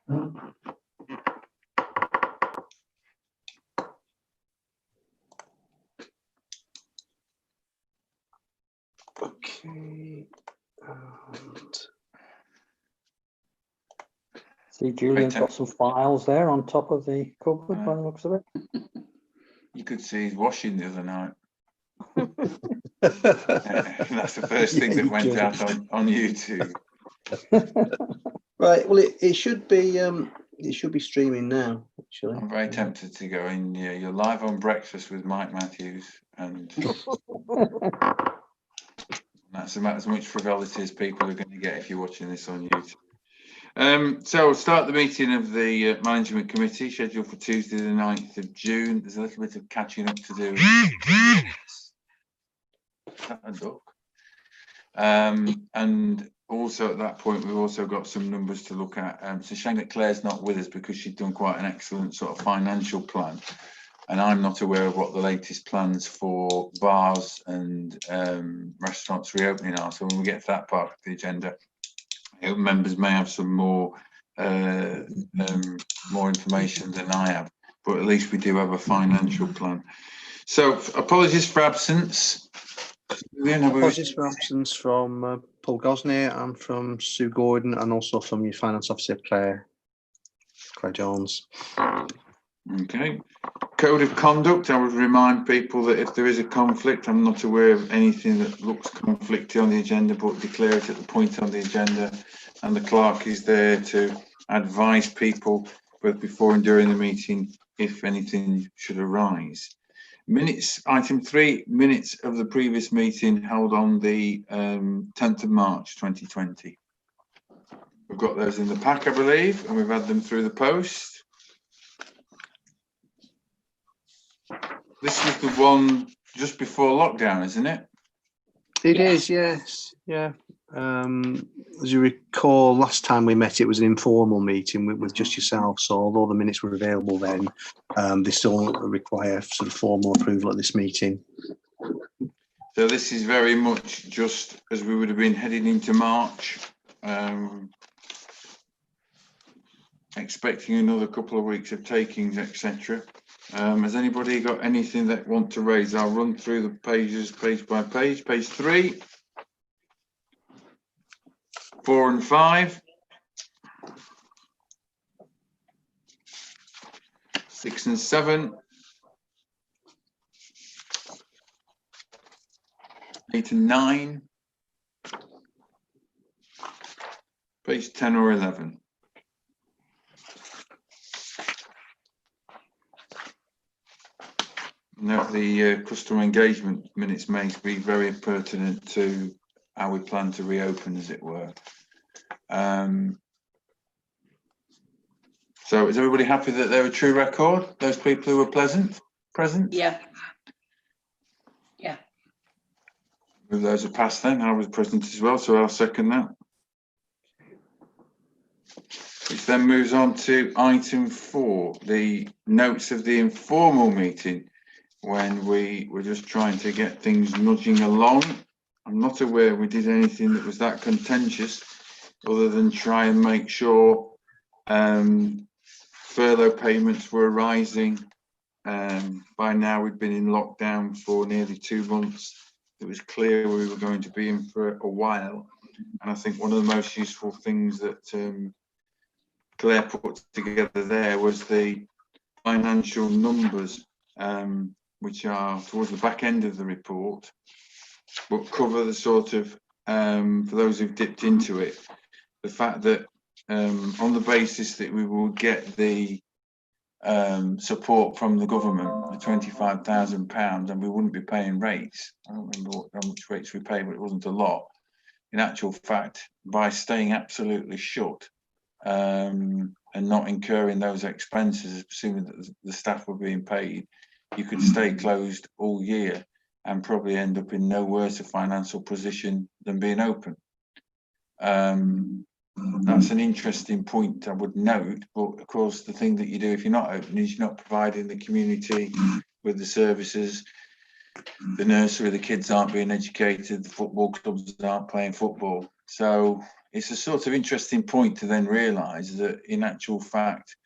Okay. And See, Julian's got some files there on top of the cupboard by the looks of it. You could see he's washing the other night. That's the first thing that went out on YouTube. right, well, it should be streaming now. Actually, I'm very tempted to go in. Yeah, you're live on Breakfast with Mike Matthews, and that's about as much frivolity as people are going to get if you're watching this on YouTube. So we'll start the meeting of the Management Committee, scheduled for Tuesday the 9th of June. There's a little bit of catching up to do. Is that a duck? And also at that point, we've also got some numbers to look at. It's a shame that Claire's not with us because she's done quite an excellent sort of financial plan. And I'm not aware of what the latest plans for bars and restaurants reopening are. So when we get to that part of the agenda, I hope members may have some more information than I have, but at least we do have a financial plan. So apologies for absence. Apologies for absence from Paul Gosney and from Sue Gordon, and also from your finance officer Claire Jones. Okay. Code of conduct. I would remind people that if there is a conflict, I'm not aware of anything that looks conflicting on the agenda, but declare it at the point on the agenda, and the clerk is there to advise people both before and during the meeting if anything should arise. Minutes, item 3, minutes of the previous meeting held on the 10th of March 2020. We've got those in the pack, I believe, and we've had them through the post. This was the one just before lockdown, isn't it? It is, yes. Yeah. As you recall, last time we met, it was an informal meeting with just yourself. So although the minutes were available then, they still require sort of formal approval at this meeting. So this is very much just as we would have been heading into March, expecting another couple of weeks of takings, etc. Has anybody got anything that want to raise? I'll run through the pages page by page. Page 3, 4 and 5, 6 and 7, 8 and 9, page 10 or 11. Note the customer engagement minutes may be very pertinent to how we plan to reopen, as it were. So is everybody happy that they're a true record? Those people who were present? Yeah. Yeah. Move those are passed then. I was present as well, so I'll second that. Which then moves on to item 4, the notes of the informal meeting, when we were just trying to get things nudging along. I'm not aware we did anything that was that contentious, other than try and make sure furlough payments were rising. By now we'd been in lockdown for nearly 2 months. It was clear we were going to be in for a while. And I think one of the most useful things that Claire put together there was the financial numbers, which are towards the back end of the report, but cover the sort of, for those who've dipped into it, the fact that on the basis that we will get the support from the government, the £25,000, and we wouldn't be paying rates. I don't remember how much rates we paid, but it wasn't a lot. In actual fact, by staying absolutely shut and not incurring those expenses, assuming that the staff were being paid, you could stay closed all year and probably end up in no worse a financial position than being open. That's an interesting point, I would note, but of course the thing that you do if you're not open is you're not providing the community with the services. The nursery, the kids aren't being educated, the football clubs aren't playing football. So it's a sort of interesting point to then realise that in actual fact,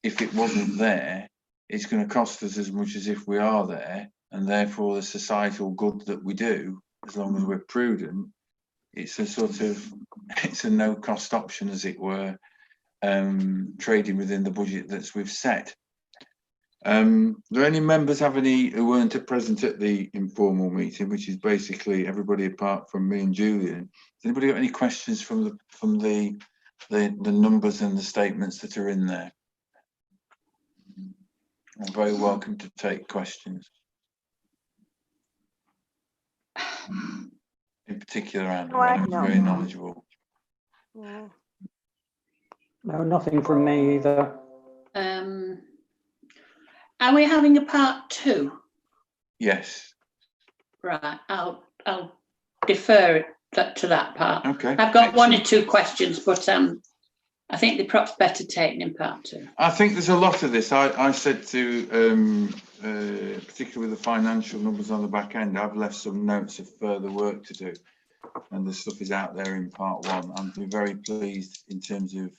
if it wasn't there, it's going to cost us as much as if we are there, and therefore the societal good that we do, as long as we're prudent, it's a sort of, it's a no cost option, as it were, trading within the budget that we've set. Do any members have any who weren't present at the informal meeting, which is basically everybody apart from me and Julian? Has anybody got any questions from the numbers and the statements that are in there? I'm very welcome to take questions. In particular, Anne, very knowledgeable. Yeah. No, nothing from me either. Are we having a part 2? Yes. Right, I'll defer to that part. Okay. I've got one or two questions, but I think they're perhaps better taken in part 2. I think there's a lot of this. I said to, particularly with the financial numbers on the back end, I've left some notes of further work to do, and the stuff is out there in part 1. I'm very pleased in terms of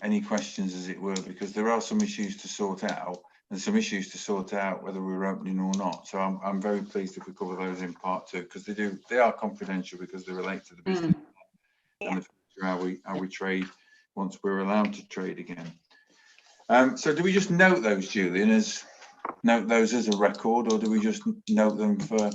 any questions, as it were, because there are some issues to sort out, and some issues to sort out whether we're opening or not. So I'm very pleased if we cover those in part 2, because they are confidential, because they relate to the business and the future, how we trade once we're allowed to trade again. So do we just note those, Julian, as a record, or do we just note them for?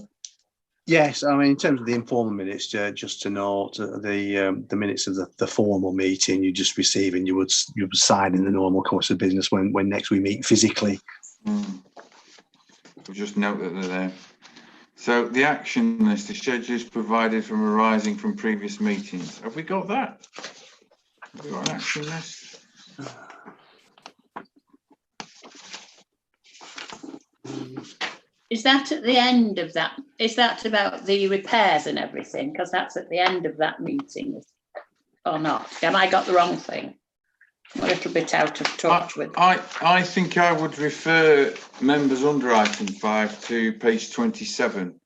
Yes, I mean, in terms of the informal minutes, just to note the minutes of the formal meeting, you just receive and you would sign in the normal course of business when next we meet physically. We'll just note that they're there. So the action list, the schedules provided from arising from previous meetings. Have we got that? Have we got an action list? Is that at the end of that? Is that about the repairs and everything? Because that's at the end of that meeting, or not? Have I got the wrong thing? I'm a little bit out of touch with. I think I would refer members under item 5 to page 27.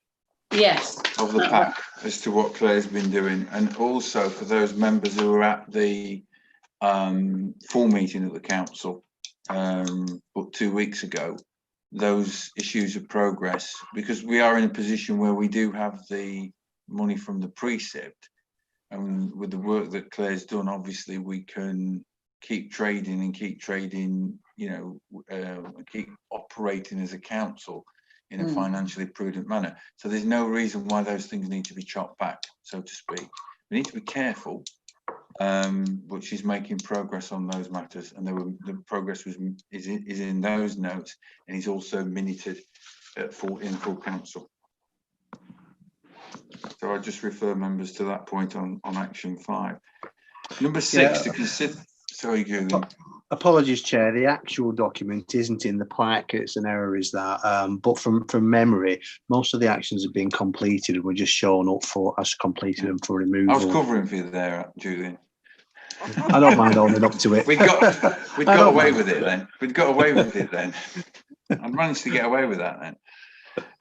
Yes. Of the pack as to what Claire's been doing, and also for those members who were at the full meeting of the council, but 2 weeks ago. Those issues of progress, because we are in a position where we do have the money from the precept, and with the work that Claire's done, obviously we can keep trading, you know, keep operating as a council in a financially prudent manner. So there's no reason why those things need to be chopped back, so to speak. We need to be careful, but she's making progress on those matters, and the progress is in those notes, and he's also minuted in full council. So I just refer members to that point on action 5. Number 6 to consider. Sorry, Julian. Apologies, Chair. The actual document isn't in the plaque. It's an error, is that? But from memory, most of the actions have been completed and were just shown up for as completed and for removal. I was covering for you there, Julian. I don't mind owning up to it. We got away with it then. We'd got away with it then. I managed to get away with that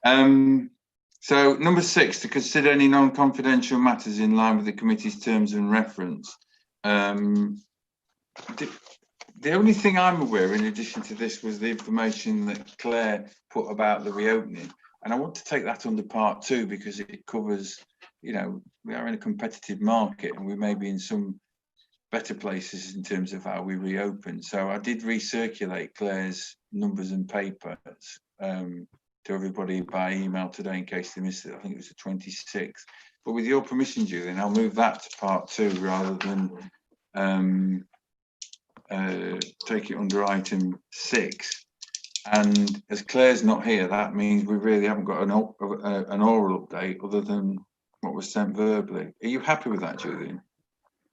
then. So number 6, to consider any non-confidential matters in line with the committee's terms and reference. The only thing I'm aware, in addition to this, was the information that Claire put about the reopening, and I want to take that under part 2 because it covers, you know, we are in a competitive market and we may be in some better places in terms of how we reopen. So I did recirculate Claire's numbers and papers to everybody by email today in case they missed it. I think it was the 26th. But with your permission, Julian, I'll move that to part 2 rather than take it under item 6. And as Claire's not here, that means we really haven't got an oral update other than what was sent verbally. Are you happy with that, Julian?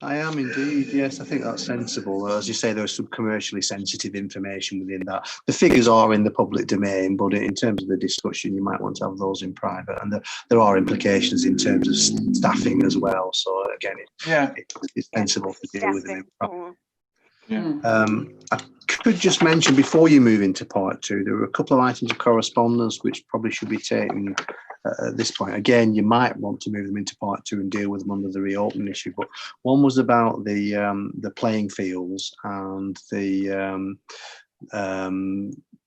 I am indeed, yes. I think that's sensible. As you say, there's some commercially sensitive information within that. The figures are in the public domain, but in terms of the discussion, you might want to have those in private. And there are implications in terms of staffing as well. So again, it's sensible to deal with them in private. I could just mention before you move into part two, there were a couple of items of correspondence which probably should be taken at this point. Again, you might want to move them into part two and deal with them under the reopening issue. But one was about the playing fields and the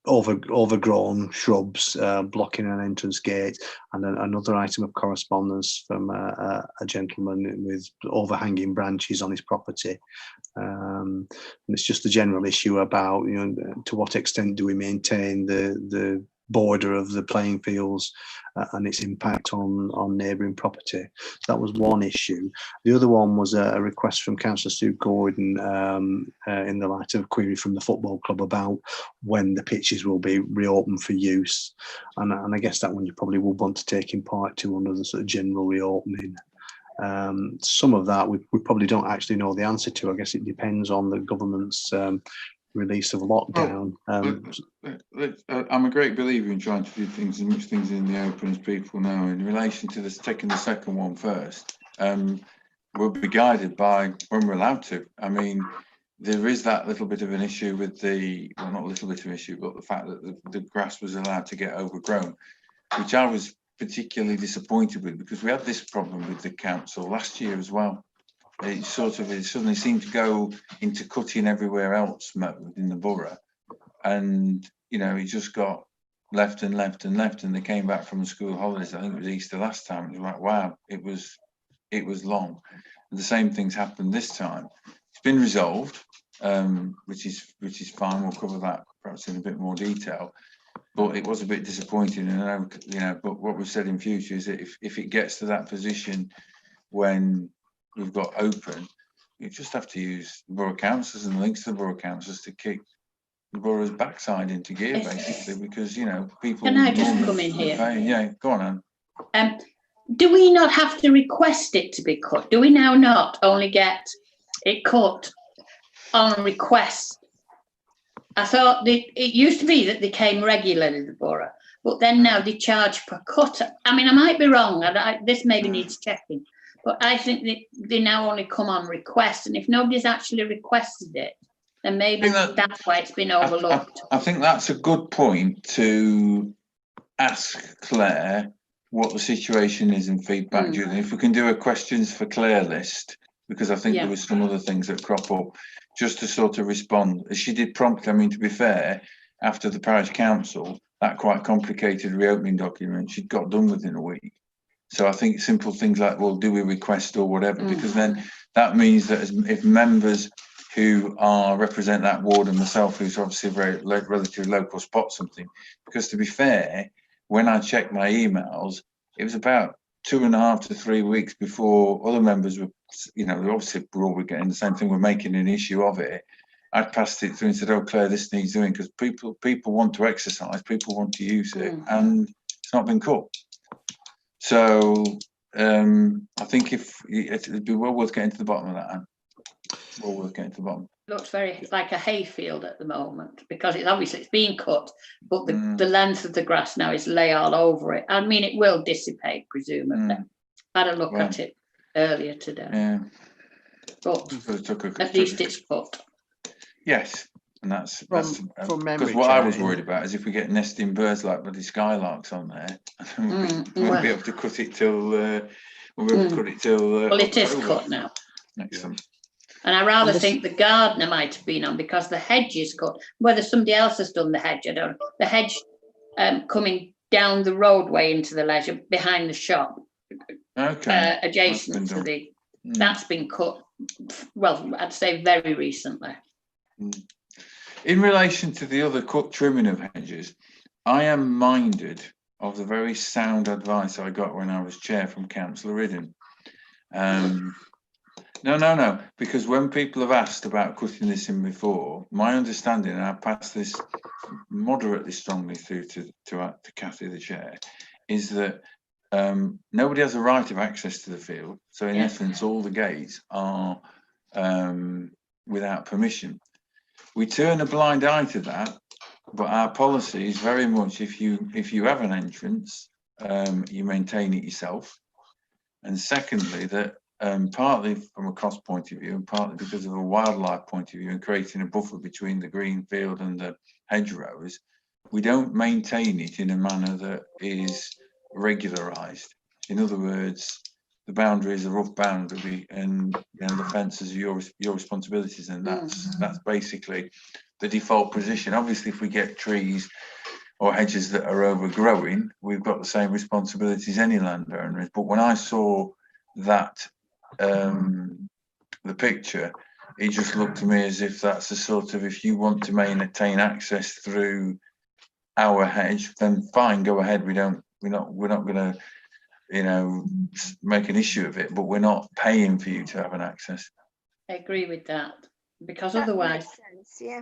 overgrown shrubs blocking an entrance gate, and another item of correspondence from a gentleman with overhanging branches on his property. And it's just a general issue about, to what extent do we maintain the border of the playing fields and its impact on neighbouring property. So that was one issue. The other one was a request from Councillor Sue Gordon in the light of a query from the football club about when the pitches will be reopened for use. And I guess that one you probably will want to take in part two under the sort of general reopening. Some of that we probably don't actually know the answer to. I guess it depends on the government's release of lockdown. I'm a great believer in trying to do things as much things in the open as people know. In relation to this, taking the second one first, we'll be guided by when we're allowed to. I mean, there is that little bit of an issue with well, not a little bit of an issue, but the fact that the grass was allowed to get overgrown, which I was particularly disappointed with, because we had this problem with the council last year as well. It suddenly seemed to go into cutting everywhere else mode in the borough, and it just got left and left and left, and they came back from the school holidays. I think it was Easter last time. It was like, wow, it was long. And the same things happened this time. It's been resolved, which is fine. We'll cover that perhaps in a bit more detail. But it was a bit disappointing, and but what we've said in future is that if it gets to that position when we've got open, you just have to use the borough councillors and links to the borough councillors to kick the borough's backside into gear, basically, because people. Can I just come in here? Yeah, go on, Anne. Do we not have to request it to be cut? Do we now not only get it cut on request? I thought it used to be that they came regularly, the borough, but then now they charge per cut. I mean, I might be wrong, and this maybe needs checking, but I think they now only come on request, and if nobody's actually requested it, then maybe that's why it's been overlooked. I think that's a good point to ask Claire what the situation is and feedback. Julian, if we can do a questions for Claire list, because I think there was some other things that crop up, just to sort of respond, as she did promptly. I mean, to be fair, after the parish council, that quite complicated reopening document, she'd got done within a week. So I think simple things like, well, do we request or whatever, because then that means that if members who represent that ward and myself, who's obviously a very relatively local, spot something, because to be fair, when I checked my emails, it was about 2.5 to 3 weeks before other members were, obviously we're all getting the same thing, we're making an issue of it. I passed it through and said, oh, Claire, this needs doing, because people want to exercise, people want to use it, and it's not been cut. So I think it'd be well worth getting to the bottom of that, Anne. Well worth getting to the bottom. Looks very like a hayfield at the moment, because it's being cut, but the length of the grass now is lay all over it. I mean, it will dissipate, presumably. I had a look at it earlier today. Yeah. But at least it's cut. Yes, and that's because what I was worried about is if we get nesting birds like bloody skylarks on there, we won't be able to cut it till. Well, it is cut now. Excellent. And I rather think the gardener might have been on, because the hedge is cut. Whether somebody else has done the hedge, I don't know. The hedge coming down the roadway into the leisure behind the shop, adjacent to that's been cut. Well, I'd say very recently. In relation to the other cut trimming of hedges, I am minded of the very sound advice I got when I was chair from Councillor Ridden. No, because when people have asked about cutting this in before, my understanding, and I passed this moderately strongly through to Cathy, the chair, is that nobody has a right of access to the field. So in essence, all the gates are without permission. We turn a blind eye to that, but our policy is very much if you have an entrance, you maintain it yourself. And secondly, that partly from a cost point of view and partly because of a wildlife point of view and creating a buffer between the green field and the hedgerows, we don't maintain it in a manner that is regularised. In other words, the boundary is a rough boundary, and the fences are your responsibilities, and that's basically the default position. Obviously, if we get trees or hedges that are overgrowing, we've got the same responsibilities any landowner is. But when I saw that the picture, it just looked to me as if that's a sort of, if you want to maintain access through our hedge, then fine, go ahead. We're not going to make an issue of it, but we're not paying for you to have an access. I agree with that, because That otherwise, makes sense, yeah.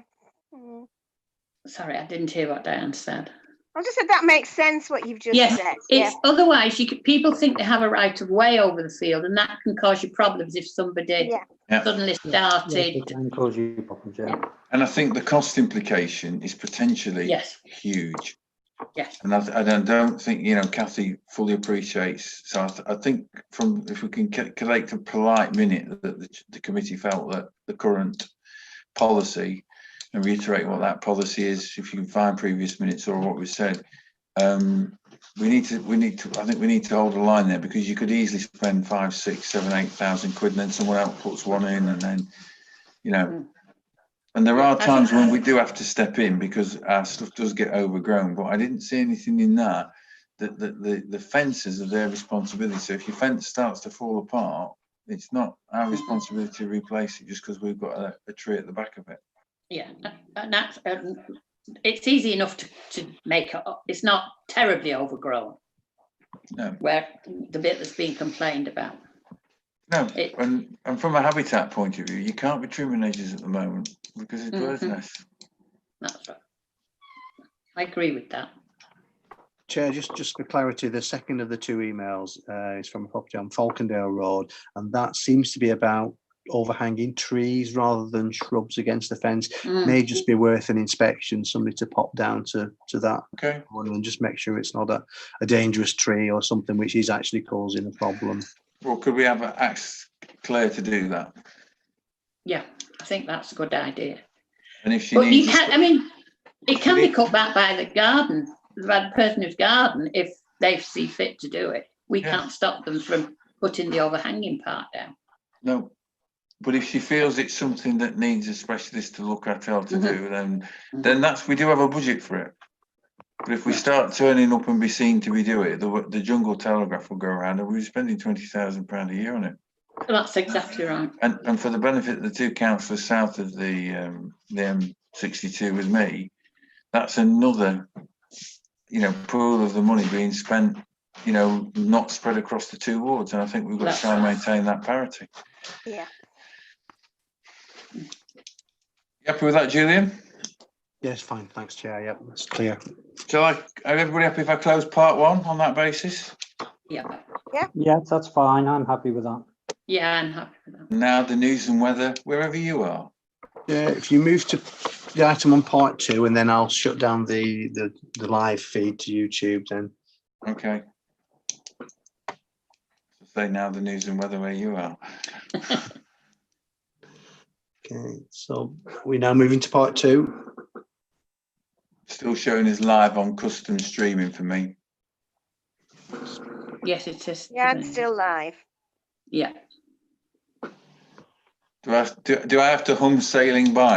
sorry, I didn't hear what Diane said. I just said that makes sense what you've just Yes, said. it's otherwise people think they have a right of way over the field, and that can cause you problems if somebody suddenly started. It can cause you problems, yeah. And I think the cost implication is potentially huge. Yes. And I don't think, Kathy fully appreciates. So I think if we can collect a polite minute that the committee felt that the current policy, and reiterate what that policy is, if you can find previous minutes or what we said, we need to hold a line there, because you could easily spend 5, 6, 7, 8,000 quid, and then someone else puts one in, and then, and there are times when we do have to step in because our stuff does get overgrown. But I didn't see anything in that the fences are their responsibility. So if your fence starts to fall apart, it's not our responsibility to replace it just because we've got a tree at the back of it. Yeah, and that's it's easy enough to make it up. It's not terribly overgrown. No. Where the bit that's being complained about. No, and from a habitat point of view, you can't be trimming edges at the moment because it's birds' nests. That's right. I agree with that. Chair, just for clarity, the second of the two emails is from a property on Falkendale Road, and that seems to be about overhanging trees rather than shrubs against the fence. May just be worth an inspection, somebody to pop down to that one and just make sure it's not a dangerous tree or something which is actually causing a problem. Well, could we have asked Claire to do that? Yeah, I think that's a good idea. And if she but needs, you can, I mean, it can be cut back by the person who's garden if they see fit to do it. We can't stop them from putting the overhanging part down. No, but if she feels it's something that needs a specialist to look at how to do, then we do have a budget for it. But if we start turning up and be seen to be doing it, the Jungle Telegraph will go around, and we're spending £20,000 a year on it. That's exactly right. And for the benefit of the two councillors south of the M62 with me, that's another, pool of the money being spent, not spread across the two wards. And I think we've got to try and maintain that parity. Yeah. You happy with that, Julian? Yes, fine. Thanks, Chair. Yep, that's clear. Are everybody happy if I close part 1 on that basis? Yeah. Yeah, that's fine. I'm happy with that. Yeah, I'm happy with that. Now the news and weather, wherever you are. Yeah, if you move to the item on part 2, and then I'll shut down the live feed to YouTube then. Okay. So say now the news and weather where you are. Okay, so we're now moving to part 2. Still showing us live on custom streaming for me. Yes, it is. Yeah, it's still live. Yeah. Do I have to hum Sailing By